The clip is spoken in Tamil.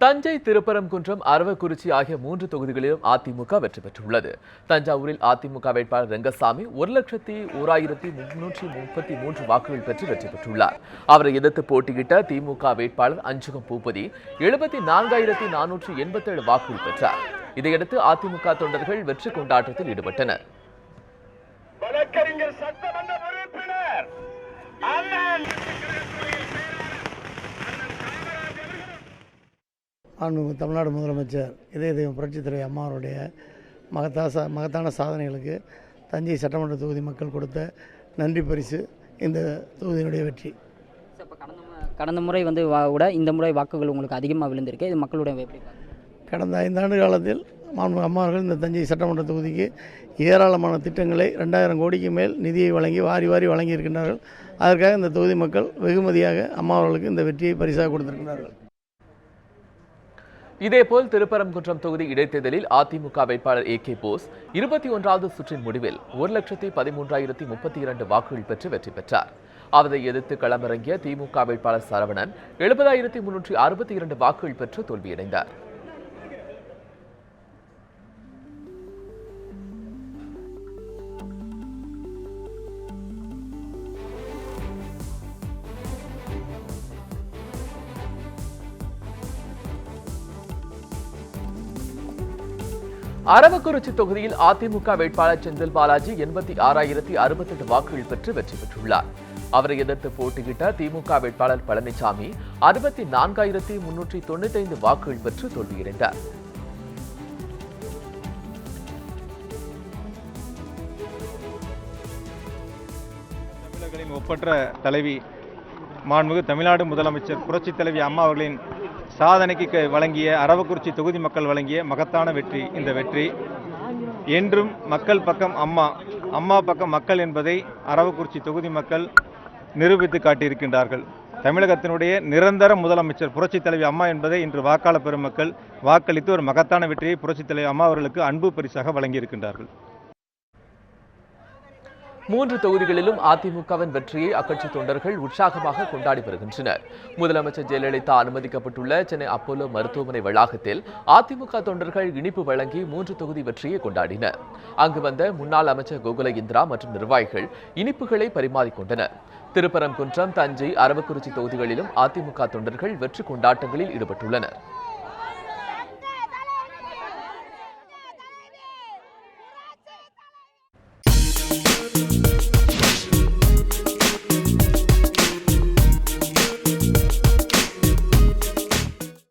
தஞ்சை, திருப்பரங்குன்றம், அரவக்குறிச்சி ஆகிய 3 தொகுதிகளிலும் அதிமுக வெற்றி பெற்றுள்ளது. தஞ்சாவூரில் அதிமுக வேட்பாளர் ரெங்கசாமி 1,01,333 வாக்குகள் பெற்று வெற்றி பெற்றுள்ளார். அவரை எதிர்த்து போட்டியிட்ட திமுக வேட்பாளர் அஞ்சுகம் பூபதி 74,487 வாக்குகள் பெற்றார். இதையடுத்து அதிமுக தொண்டர்கள் வெற்றி கொண்டாட்டத்தில் ஈடுபட்டனர். தமிழ்நாடு முதலமைச்சர் இதய தெய்வம் புரட்சித் தலைவர் அம்மா அவருடைய மகத்தான சாதனைகளுக்கு தஞ்சை சட்டமன்ற தொகுதி மக்கள் கொடுத்த நன்றி பரிசு இந்த தொகுதியினுடைய வெற்றி. கடந்த முறை விட இந்த முறை வாக்குகள் உங்களுக்கு அதிகமாக விழுந்திருக்கு. இது மக்களுடைய எப்படி? கடந்த 5 ஆண்டு காலத்தில் அம்மா அவர்கள் இந்த தஞ்சை சட்டமன்ற தொகுதிக்கு ஏராளமான திட்டங்களை 2000 கோடிக்கு மேல் நிதியை வழங்கி வாரி வழங்கியிருக்கின்றார்கள். அதற்காக இந்த தொகுதி மக்கள் வெகுமதியாக அம்மா அவர்களுக்கு இந்த வெற்றியை பரிசாக கொடுத்திருக்கிறார்கள். இதேபோல் திருப்பரங்குன்றம் தொகுதி இடைத்தேர்தலில் அதிமுக வேட்பாளர் AK போஸ் 21வது சுற்றின் முடிவில் 1,13,032 வாக்குகள் பெற்று வெற்றி பெற்றார். அவரை எதிர்த்து களமிறங்கிய திமுக வேட்பாளர் சரவணன் 70,362 வாக்குகள் பெற்று தோல்வியடைந்தார். அரவக்குறிச்சி தொகுதியில் அதிமுக வேட்பாளர் செந்தில் பாலாஜி 86,068 வாக்குகள் பெற்று வெற்றி பெற்றுள்ளார். அவரை எதிர்த்து போட்டியிட்ட திமுக வேட்பாளர் பழனிசாமி 64,395 வாக்குகள் பெற்று தோல்வியடைந்தார். தமிழர்களின் ஒப்பற்ற தலைவி மாண்புமிகு தமிழ்நாடு முதலமைச்சர் புரட்சித் தலைவி அம்மா அவர்களின் சாதனைக்கு வழங்கிய அரவக்குறிச்சி தொகுதி மக்கள் வழங்கிய மகத்தான வெற்றி. இந்த வெற்றி என்றும் மக்கள் பக்கம் அம்மா பக்கம் மக்கள் என்பதை அரவக்குறிச்சி தொகுதி மக்கள் நிரூபித்து காட்டியிருக்கின்றார்கள். தமிழகத்தினுடைய நிரந்தர முதலமைச்சர் புரட்சித் தலைவி அம்மா என்பதை இன்று வாக்காளர் பெருமக்கள் வாக்களித்து ஒரு மகத்தான வெற்றியை புரட்சித் தலைவி அம்மா அவர்களுக்கு அன்பு பரிசாக வழங்கியிருக்கின்றார்கள். 3 தொகுதிகளிலும் அதிமுகவின் வெற்றியை அக்கட்சி தொண்டர்கள் உற்சாகமாக கொண்டாடி வருகின்றனர். முதலமைச்சர் ஜெயலலிதா அனுமதிக்கப்பட்டுள்ள சென்னை அப்போலோ மருத்துவமனை வளாகத்தில் அதிமுக தொண்டர்கள் இனிப்பு வழங்கி 3 தொகுதி வெற்றியை கொண்டாடினர். அங்கு வந்த முன்னாள் அமைச்சர் கோகுல இந்திரா மற்றும் நிர்வாகிகள் இனிப்புகளை பரிமாறிக்கொண்டனர். திருப்பரங்குன்றம், தஞ்சை, அரவக்குறிச்சி தொகுதிகளிலும் அதிமுக தொண்டர்கள் வெற்றி கொண்டாட்டங்களில் ஈடுபட்டுள்ளனர்.